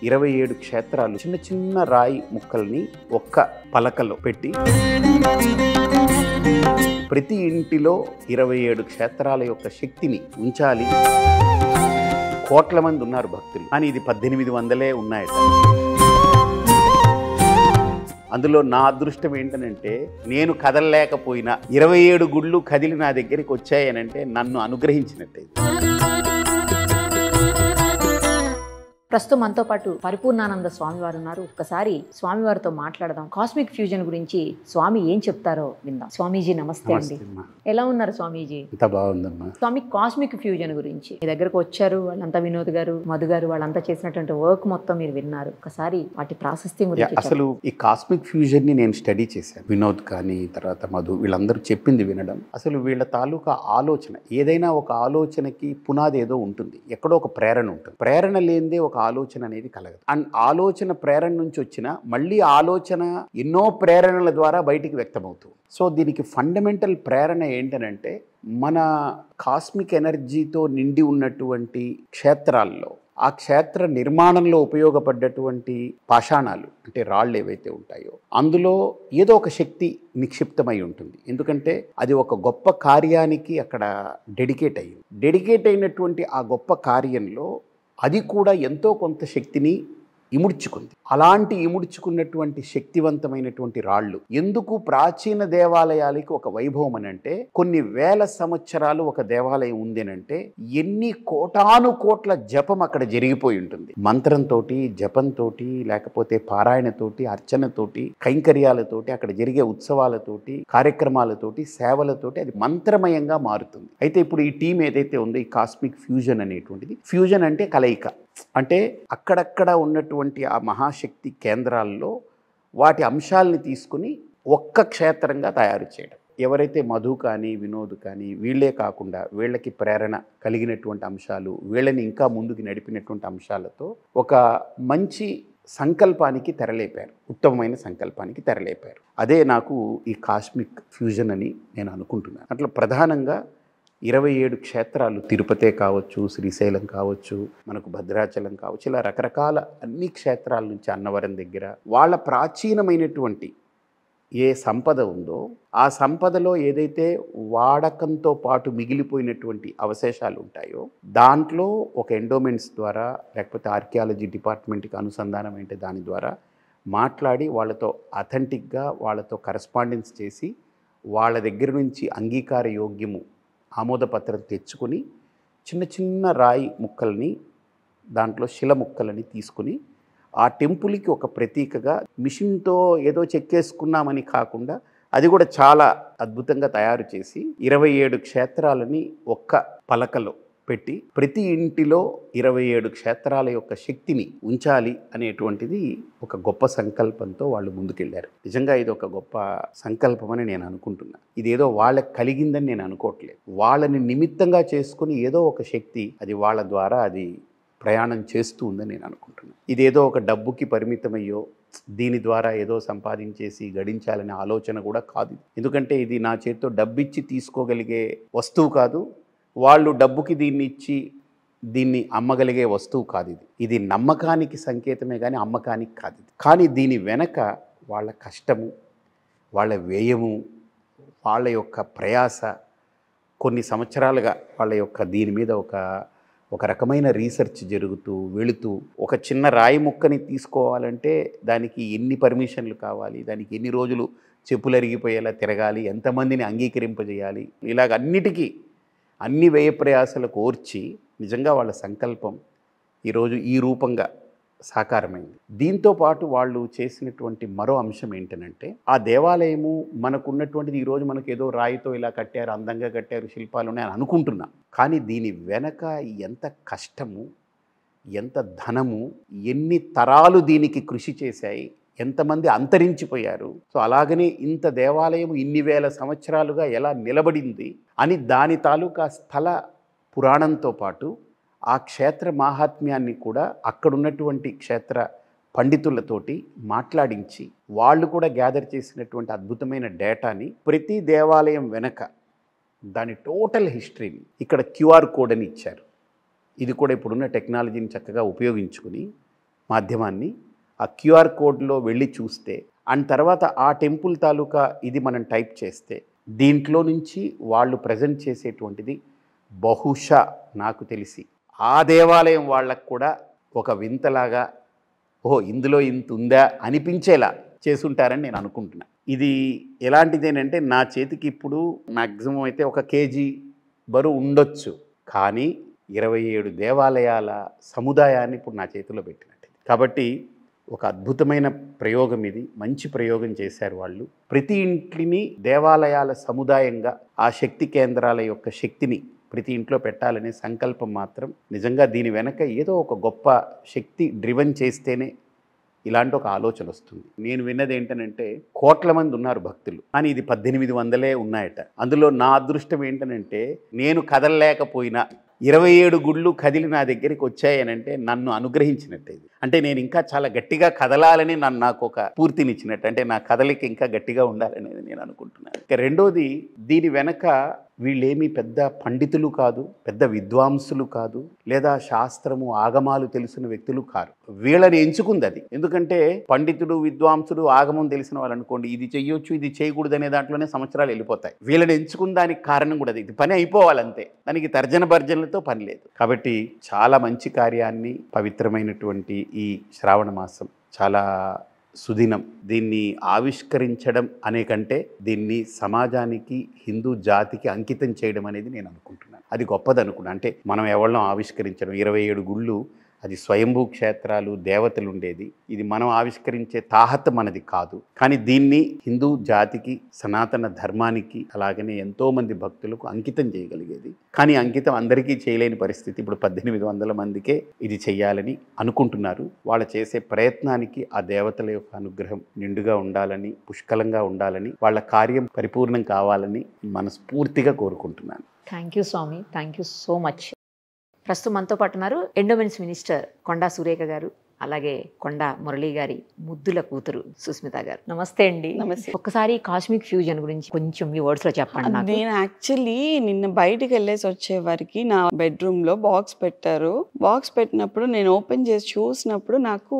27 క్షేత్రాలు చిన్న చిన్న రాయి ముక్కల్ని ఒక్క పలకలో పెట్టి ప్రతి ఇంటిలో 27 క్షేత్రాల యొక్క శక్తిని ఉంచాలి. కోట్ల మంది ఉన్నారు భక్తులు, కానీ ఇది 1800 ఉన్నాయట. అందులో నా అదృష్టం ఏంటనంటే, నేను కదలలేకపోయినా 27 గుళ్ళు కదిలి నా దగ్గరికి వచ్చాయనంటే నన్ను అనుగ్రహించినట్టే. ప్రస్తుతం మనతో పాటు పరిపూర్ణానంద స్వామివారు ఉన్నారు. ఒక్కసారి స్వామివారితో మాట్లాడదాం. కాస్మిక్ ఫ్యూజన్ గురించి స్వామి ఏం చెప్తారో విందాం. స్వామీజీ నమస్తే అండి. ఎలా ఉన్నారు స్వామీజీ? ఎంత బాగుందమ్మా. స్వామి, కాస్మిక్ ఫ్యూజన్ గురించి మీ దగ్గరకు వచ్చారు, వాళ్ళంతా వినోద్ గారు, మధు గారు, వాళ్ళంతా చేసినటువంటి వర్క్ మొత్తం మీరు విన్నారు. ఒకసారి వాటి ప్రాశస్త్యం గురించి. అసలు ఈ కాస్మిక్ ఫ్యూజన్ ని నేను స్టడీ చేశాను. వినోద్ కానీ తర్వాత మధు వీళ్ళందరూ చెప్పింది వినడం. అసలు వీళ్ళ తాలూకా ఆలోచన, ఏదైనా ఒక ఆలోచనకి పునాది ఏదో ఉంటుంది, ఎక్కడో ఒక ప్రేరణ ఉంటుంది. ప్రేరణ లేనిదే ఒక ఆలోచన అనేది కలగదు. అండ్ ఆలోచన ప్రేరణ నుంచి వచ్చిన మళ్ళీ ఆలోచన ఎన్నో ప్రేరణల ద్వారా బయటికి వ్యక్తమవుతుంది. సో దీనికి ఫండమెంటల్ ప్రేరణ ఏంటనంటే, మన కాస్మిక్ ఎనర్జీతో నిండి ఉన్నటువంటి క్షేత్రాల్లో, ఆ క్షేత్ర నిర్మాణంలో ఉపయోగపడ్డటువంటి పాషాణాలు అంటే రాళ్ళు ఏవైతే ఉంటాయో అందులో ఏదో ఒక శక్తి నిక్షిప్తమై ఉంటుంది. ఎందుకంటే అది ఒక గొప్ప కార్యానికి అక్కడ డెడికేట్ అయినటువంటి ఆ గొప్ప కార్యంలో అది కూడా ఎంతో కొంత శక్తిని ఇముడ్చుకుంది. అలాంటి ఇముడ్చుకున్నటువంటి శక్తివంతమైనటువంటి రాళ్ళు ఎందుకు ప్రాచీన దేవాలయాలకి ఒక వైభవం అని అంటే, కొన్ని వేల సంవత్సరాలు ఒక దేవాలయం ఉంది అంటే ఎన్ని కోటాను కోట్ల జపం అక్కడ జరిగిపోయి ఉంటుంది. మంత్రంతో, జపంతో, లేకపోతే పారాయణతోటి, అర్చనతోటి, కైంకర్యాలతోటి, అక్కడ జరిగే ఉత్సవాలతోటి, కార్యక్రమాలతోటి, సేవలతోటి అది మంత్రమయంగా మారుతుంది. అయితే ఇప్పుడు ఈ టీం ఏదైతే ఉందో, ఈ కాస్మిక్ ఫ్యూజన్ అనేటువంటిది, ఫ్యూజన్ అంటే కలయిక, అంటే అక్కడక్కడ ఉన్నటువంటి ఆ మహాశక్తి కేంద్రాల్లో వాటి అంశాలని తీసుకుని ఒక్క క్షేత్రంగా తయారు చేయడం. ఎవరైతే మధు కానీ వినోద్ కానీ వీళ్ళే కాకుండా వీళ్ళకి ప్రేరణ కలిగినటువంటి అంశాలు, వీళ్ళని ఇంకా ముందుకు నడిపినటువంటి అంశాలతో ఒక మంచి సంకల్పానికి తెరలేపారు, ఉత్తమమైన సంకల్పానికి తెరలేపారు. అదే నాకు ఈ కాస్మిక్ ఫ్యూజన్ అని నేను అనుకుంటున్నాను. అట్లా ప్రధానంగా 27 క్షేత్రాలు, తిరుపతే కావచ్చు, శ్రీశైలం కావచ్చు, మనకు భద్రాచలం కావచ్చు, ఇలా రకరకాల అన్ని క్షేత్రాల నుంచి అన్నవరం దగ్గర వాళ్ళ ప్రాచీనమైనటువంటి ఏ సంపద ఉందో ఆ సంపదలో ఏదైతే వాడకంతో పాటు మిగిలిపోయినటువంటి అవశేషాలు ఉంటాయో దాంట్లో ఒక ఎండోమెంట్స్ ద్వారా లేకపోతే ఆర్కియాలజీ డిపార్ట్మెంట్కి అనుసంధానం అంటే దాని ద్వారా మాట్లాడి వాళ్ళతో అథెంటిక్గా వాళ్ళతో కరస్పాండెన్స్ చేసి వాళ్ళ దగ్గర నుంచి అంగీకార యోగ్యము ఆమోదపత్రం తెచ్చుకొని చిన్న చిన్న రాయి ముక్కల్ని, దాంట్లో శిల ముక్కలని తీసుకుని ఆ టెంపుల్కి ఒక ప్రతీకగా మిషన్తో ఏదో చెక్కేసుకున్నామని కాకుండా అది కూడా చాలా అద్భుతంగా తయారు చేసి 27 క్షేత్రాలని ఒక్క పలకలో పెట్టి ప్రతి ఇంటిలో 27 క్షేత్రాల యొక్క శక్తిని ఉంచాలి అనేటువంటిది ఒక గొప్ప సంకల్పంతో వాళ్ళు ముందుకెళ్ళారు. నిజంగా ఇది ఒక గొప్ప సంకల్పం అని నేను అనుకుంటున్నాను. ఇదేదో వాళ్ళకి కలిగిందని నేను అనుకోవట్లేదు. వాళ్ళని నిమిత్తంగా చేసుకుని ఏదో ఒక శక్తి అది వాళ్ళ ద్వారా అది ప్రయాణం చేస్తూ ఉందని నేను అనుకుంటున్నాను. ఇదేదో ఒక డబ్బుకి పరిమితమయ్యో దీని ద్వారా ఏదో సంపాదించేసి గడించాలనే ఆలోచన కూడా కాదు. ఎందుకంటే ఇది నా చేతితో డబ్బిచ్చి తీసుకోగలిగే వస్తువు కాదు, వాళ్ళు డబ్బుకి దీన్ని ఇచ్చి దీన్ని అమ్మగలిగే వస్తువు కాదు. ఇది నమ్మకానికి సంకేతమే కానీ అమ్మకానికి కాదు. కానీ దీని వెనక వాళ్ళ కష్టము, వాళ్ళ వ్యయము, వాళ్ళ యొక్క ప్రయాస, కొన్ని సంవత్సరాలుగా వాళ్ళ యొక్క దీని మీద ఒక రకమైన రీసెర్చ్ జరుగుతూ వెళుతూ, ఒక చిన్న రాయి ముక్కని తీసుకోవాలంటే దానికి ఎన్ని పర్మిషన్లు కావాలి, దానికి ఎన్ని రోజులు చెప్పులు అరిగిపోయేలా తిరగాలి, ఎంతమందిని అంగీకరింపజేయాలి, ఇలాగ అన్ని వ్యయ ప్రయాసాలకు ఓర్చి నిజంగా వాళ్ళ సంకల్పం ఈరోజు ఈ రూపంగా సాకారమైంది. దీంతో పాటు వాళ్ళు చేసినటువంటి మరో అంశం ఏంటనంటే, ఆ దేవాలయము మనకున్నటువంటిది ఈరోజు మనకు ఏదో రాయితో ఇలా కట్టారు, అందంగా కట్టారు, శిల్పాలు ఉన్నాయని అనుకుంటున్నాం. కానీ దీని వెనక ఎంత కష్టము, ఎంత ధనము, ఎన్ని తరాలు దీనికి కృషి చేశాయి, ఎంతమంది అంతరించిపోయారు. సో అలాగనే ఇంత దేవాలయం ఇన్ని వేల సంవత్సరాలుగా ఎలా నిలబడింది అని దాని తాలూకా స్థల పురాణంతో పాటు ఆ క్షేత్ర మాహాత్మ్యాన్ని కూడా అక్కడున్నటువంటి క్షేత్ర పండితులతోటి మాట్లాడించి వాళ్ళు కూడా గ్యాదర్ చేసినటువంటి అద్భుతమైన డేటాని, ప్రతి దేవాలయం వెనక దాని టోటల్ హిస్టరీని ఇక్కడ QR కోడ్ అని ఇచ్చారు. ఇది కూడా ఇప్పుడున్న టెక్నాలజీని చక్కగా ఉపయోగించుకుని మాధ్యమాన్ని, ఆ క్యూఆర్ కోడ్లో వెళ్ళి చూస్తే అండ్ తర్వాత ఆ టెంపుల్ తాలూకా ఇది మనం టైప్ చేస్తే దీంట్లో నుంచి వాళ్ళు ప్రజెంట్ చేసేటువంటిది బహుశా నాకు తెలిసి ఆ దేవాలయం వాళ్ళకు కూడా ఒక వింతలాగా ఓహో ఇందులో ఇంత ఉందా అనిపించేలా చేసుంటారని నేను అనుకుంటున్నా. ఇది ఎలాంటిదేనంటే నా చేతికి ఇప్పుడు మ్యాక్సిమం అయితే 1 కేజీ బరువు ఉండొచ్చు, కానీ 27 దేవాలయాల సముదాయాన్ని ఇప్పుడు నా చేతిలో పెట్టినట్టు. కాబట్టి ఒక అద్భుతమైన ప్రయోగం ఇది, మంచి ప్రయోగం చేశారు వాళ్ళు. ప్రతి ఇంటిని దేవాలయాల సముదాయంగా ఆ శక్తి కేంద్రాల యొక్క శక్తిని ప్రతి ఇంట్లో పెట్టాలనే సంకల్పం మాత్రం నిజంగా దీని వెనక ఏదో ఒక గొప్ప శక్తి డ్రివెన్ చేస్తేనే ఇలాంటి ఒక ఆలోచన వస్తుంది. నేను విన్నది ఏంటనంటే కోట్ల మంది ఉన్నారు భక్తులు, కానీ ఇది 1800 ఉన్నాయట. అందులో నా అదృష్టం ఏంటనంటే నేను కదలలేకపోయినా 27 గుళ్ళు కదిలి నా దగ్గరికి వచ్చాయనంటే నన్ను అనుగ్రహించినట్టు. ఇది అంటే నేను ఇంకా చాలా గట్టిగా కదలాలని నాకు ఒక పూర్తినిచ్చినట్టు, అంటే నా కదలిక ఇంకా గట్టిగా ఉండాలనేది నేను అనుకుంటున్నాను. ఇక రెండోది, దీని వెనక వీళ్ళేమీ పెద్ద పండితులు కాదు, పెద్ద విద్వాంసులు కాదు, లేదా శాస్త్రము ఆగమాలు తెలిసిన వ్యక్తులు కారు. వీళ్ళని ఎంచుకుంది అది. ఎందుకంటే పండితుడు, విద్వాంసుడు, ఆగమం తెలిసిన వాళ్ళు అనుకోండి, ఇది చెయ్యొచ్చు ఇది చేయకూడదు అనే దాంట్లోనే సంవత్సరాలు వెళ్ళిపోతాయి. వీళ్ళని ఎంచుకున్న దానికి కారణం కూడా అది. ఇది పని అయిపోవాలంతే, దానికి తర్జన భర్జనలతో పని లేదు. కాబట్టి చాలా మంచి కార్యాన్ని, పవిత్రమైనటువంటి ఈ శ్రావణ మాసం చాలా సుదినం. దీన్ని ఆవిష్కరించడం అనే కంటే దీన్ని సమాజానికి, హిందూ జాతికి అంకితం చేయడం అనేది నేను అనుకుంటున్నాను. అది గొప్పది అనుకున్నాను. అంటే మనం ఎవరినో ఆవిష్కరించడం, 27 గుళ్ళు, అది స్వయంభూ క్షేత్రాలు, దేవతలు ఉండేది. ఇది మనం ఆవిష్కరించే తాహత మనది కాదు, కానీ దీన్ని హిందూ జాతికి, సనాతన ధర్మానికి, అలాగనే ఎంతోమంది భక్తులకు అంకితం చేయగలిగేది. కానీ అంకితం అందరికీ చేయలేని పరిస్థితి. ఇప్పుడు 1800 మందికే ఇది చెయ్యాలని అనుకుంటున్నారు. వాళ్ళు చేసే ప్రయత్నానికి ఆ దేవతల యొక్క అనుగ్రహం నిండుగా ఉండాలని, పుష్కలంగా ఉండాలని, వాళ్ళ కార్యం పరిపూర్ణం కావాలని మనస్ఫూర్తిగా కోరుకుంటున్నాను. థ్యాంక్ యూ స్వామి, థ్యాంక్ యూ సో మచ్. ప్రస్తుతం మనతో పాటు ఉన్నారు ఎండోమెంట్స్ మినిస్టర్ కొండా సురేఖ గారు, అలాగే కొండా మురళి గారి ముద్దుల కూతురు సుస్మిత గారు. నమస్తే అండి. నమస్తే. ఒక్కసారి కాస్మిక్ ఫ్యూజన్ గురించి కొంచెం మీ వర్డ్స్ లో చెప్పండి నాకు. నేను యాక్చువల్లీ నిన్న బయటికి వెళ్ళేసి వచ్చే వారికి నా బెడ్రూమ్ లో బాక్స్ పెట్టారు. బాక్స్ పెట్టినప్పుడు నేను ఓపెన్ చేసి చూసినప్పుడు నాకు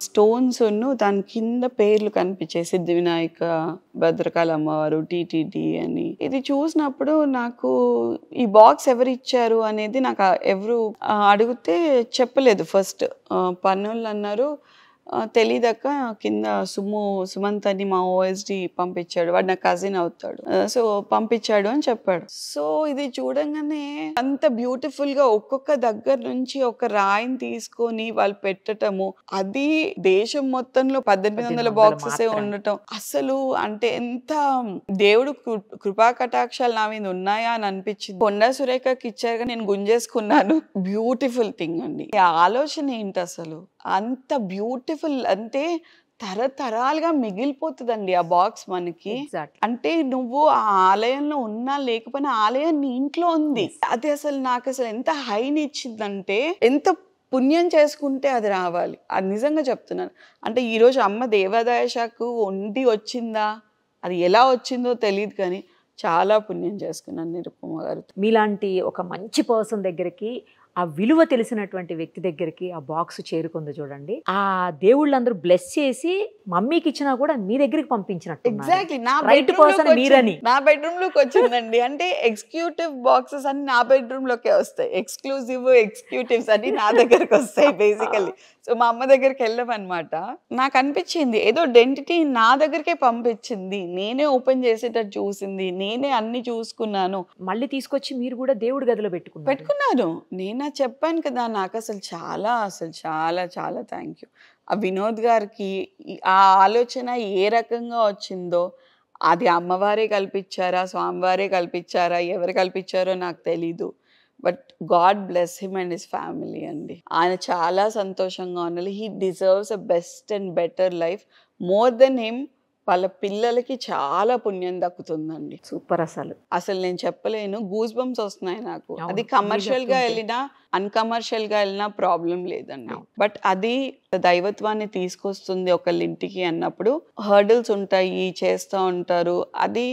స్టోన్స్ దాని కింద పేర్లు కనిపించాయి, సిద్ధి వినాయక, భద్రకాళి అమ్మవారు, టీటీడీ అని. ఇది చూసినప్పుడు నాకు ఈ బాక్స్ ఎవరు ఇచ్చారు అనేది నాకు ఎవరు అడిగితే చెప్పలేదు. ఫస్ట్ పన్నులు అన్నారు, తెలీదక్క కింద సుమంత్ అని మా ఓఎస్డి పంపించాడు, వాడు నా కజిన్ అవుతాడు, సో పంపించాడు అని చెప్పాడు. సో ఇది చూడంగానే అంత బ్యూటిఫుల్ గా ఒక్కొక్క దగ్గర నుంచి ఒక రాయిని తీసుకొని వాళ్ళు పెట్టటము, అది దేశం మొత్తంలో 1800 బాక్సెస్ ఉండటం, అసలు అంటే ఎంత దేవుడు కృపా కటాక్షాలు నా మీద ఉన్నాయా అని అనిపించింది. కొండా సురేఖకి ఇచ్చారుగా నేను గుంజేసుకున్నాను. బ్యూటిఫుల్ థింగ్ అండి. ఆ ఆలోచన ఏంటి అసలు, అంత బ్యూటిఫుల్, అంటే తరతరాలుగా మిగిలిపోతుందండి ఆ బాక్స్ మనకి. అంటే నువ్వు ఆ ఆలయంలో ఉన్నా లేకపోయినా ఆలయం నీ ఇంట్లో ఉంది. అది అసలు నాకు అసలు ఎంత హైని ఇచ్చిందంటే, ఎంత పుణ్యం చేసుకుంటే అది రావాలి. అది నిజంగా చెప్తున్నాను. అంటే ఈరోజు అమ్మ దేవాదాయ శాఖకు వండి వచ్చిందా, అది ఎలా వచ్చిందో తెలియదు, కానీ చాలా పుణ్యం చేసుకున్నాను నిరుపమ గారు. మీలాంటి ఒక మంచి పర్సన్ దగ్గరికి, ఆ విలువ తెలిసినటువంటి వ్యక్తి దగ్గరికి ఆ బాక్స్ చేరుకుంది చూడండి. ఆ దేవుళ్ళందరూ బ్లెస్ చేసి మమ్మీకి ఇచ్చినా కూడా మీ దగ్గరికి పంపించినట్టు. ఎగ్జాక్ట్లీ నా రైట్ పర్సన్ మీరని నా బెడ్రూమ్ లోకి వచ్చిందండి. అంటే ఎగ్జిక్యూటివ్ బాక్సెస్ అన్ని నా బెడ్రూమ్ లోకే వస్తాయి, ఎక్స్క్లూజివ్ ఎగ్జిక్యూటివ్స్ అన్ని నా దగ్గరకు వస్తాయి బేసికల్లీ. సో మా అమ్మ దగ్గరికి వెళ్ళమన్నమాట. నాకు అనిపించింది ఏదో డెంటిటీ నా దగ్గరికే పంపించింది, నేనే ఓపెన్ చేసేటట్టు చూసింది, నేనే అన్ని చూసుకున్నాను. మళ్ళీ తీసుకొచ్చి మీరు కూడా దేవుడి గదిలో పెట్టుకున్నాను. నేను చెప్పాను కదా, నాకు అసలు చాలా చాలా థ్యాంక్ యూ. ఆ వినోద్ గారికి ఆ ఆలోచన ఏ రకంగా వచ్చిందో, అది అమ్మవారే కల్పించారా, స్వామివారే కల్పించారా, ఎవరు కల్పించారో నాకు తెలీదు. But God bless him and his family అండి. ఆయన చాలా సంతోషంగా ఉండాలి. He deserves a best and better life. More than him వాళ్ళ పిల్లలకి చాలా పుణ్యం దక్కుతుందండి. సూపర్. అసలు నేను చెప్పలేను, గూస్ బంప్స్ వస్తున్నాయి నాకు. అది కమర్షియల్ గా వెళ్ళినా అన్కమర్షియల్ గా వెళ్ళినా ప్రాబ్లం లేదండి. బట్ అది దైవత్వాన్ని తీసుకొస్తుంది ఒకళ్ళ ఇంటికి అన్నప్పుడు హర్డల్స్ ఉంటాయి, చేస్తూ ఉంటారు. అది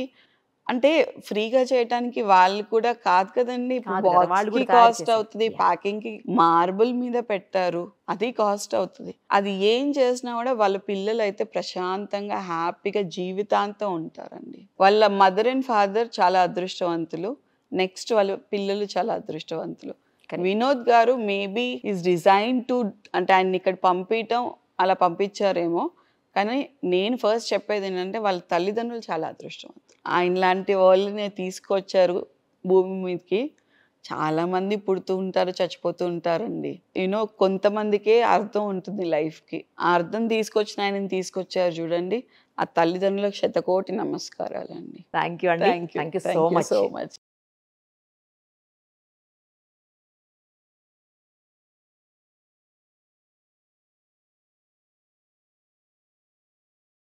అంటే ఫ్రీగా చేయడానికి వాళ్ళు కూడా కాదు కదండి, కాదు కదా, వాళ్ళు బాక్స్ కి కూడా తయారు కాస్ట్ చేశారు. అవుతుంది, Yeah. ప్యాకింగ్ కి మార్బుల్ మీద పెట్టారు, అది కాస్ట్ అవుతుంది. అది ఏం చేసినా కూడా వాళ్ళ పిల్లలు అయితే ప్రశాంతంగా హ్యాపీగా జీవితాంతం ఉంటారండి. వాళ్ళ మదర్ అండ్ ఫాదర్ చాలా అదృష్టవంతులు, నెక్స్ట్ వాళ్ళ పిల్లలు చాలా అదృష్టవంతులు. Correct. వినోద్ గారు మేబీ ఈజ్ డిజైన్ టు, అంటే ఆయన ఇక్కడ పంపించడం అలా పంపించారేమో, కానీ నేను ఫస్ట్ చెప్పేది ఏంటంటే వాళ్ళ తల్లిదండ్రులు చాలా అదృష్టవంతులు. ఆయన లాంటి వాళ్ళని తీసుకొచ్చారు భూమి మీదకి. చాలా మంది పుడుతూ ఉంటారు, చచ్చిపోతూ ఉంటారండి. కొంతమందికే అర్థం ఉంటుంది లైఫ్కి. ఆ అర్థం తీసుకొచ్చిన ఆయనని తీసుకొచ్చారు చూడండి, ఆ తల్లిదండ్రులకు శతకోటి నమస్కారాలండి. థ్యాంక్ యూ అండి, థ్యాంక్ యూ సో మచ్.